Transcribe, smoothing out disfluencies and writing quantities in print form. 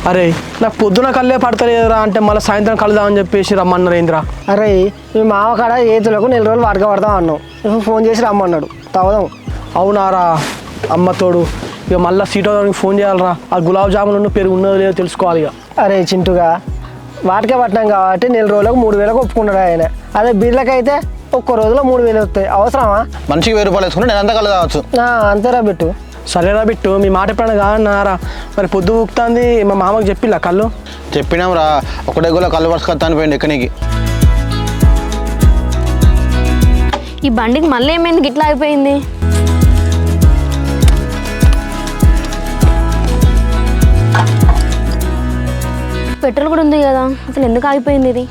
అరే నాకు పొద్దున కళ్ళే పడతలేదురా అంటే మళ్ళీ సాయంత్రం కలుదామని చెప్పేసి రమ్మన్నారు ఏంద్రా. అరే మీ మామ కాడ ఏతులకు 4 రోజులు వాడక పడతాం అన్నావు. నువ్వు ఫోన్ చేసి రమ్మన్నాడు తవదాం. అవునారా అమ్మ తోడు. ఇక మళ్ళీ సీటోకి ఫోన్ చేయాలరా. ఆ గులాబ్ జామున్ పెరుగు ఉన్నదో లేదో తెలుసుకోవాలి ఇక. అరే చింటుగా వాటికే పట్టినాం కాబట్టి 4 రోజులకు 3,000 ఒప్పుకున్నాడు ఆయన. అదే బిళ్ళకైతే ఒక్క రోజులో 3,000 వస్తాయి. అవసరమా? మనిషికి 1000 రూపాయలు వేసుకుంటే నేను అంతా కళ్ళు తాగొచ్చు. అంతేరా బిట్టు. సరేరా బిట్టు మీ మాట ఎప్పుడైనా కాదన్నారా. మరి పొద్దు ఊపుతుంది మా మామకు చెప్పిలా కళ్ళు. చెప్పినాం రా. ఒకటే గులో కళ్ళు పరుచుకొస్తాను పోయింది ఎక్కనికి. ఈ బండికి మళ్ళీ ఏమైంది గిట్లా అయిపోయింది? పెట్రోల్ కూడా ఉంది కదా, అసలు ఎందుకు ఆగిపోయింది ఇది?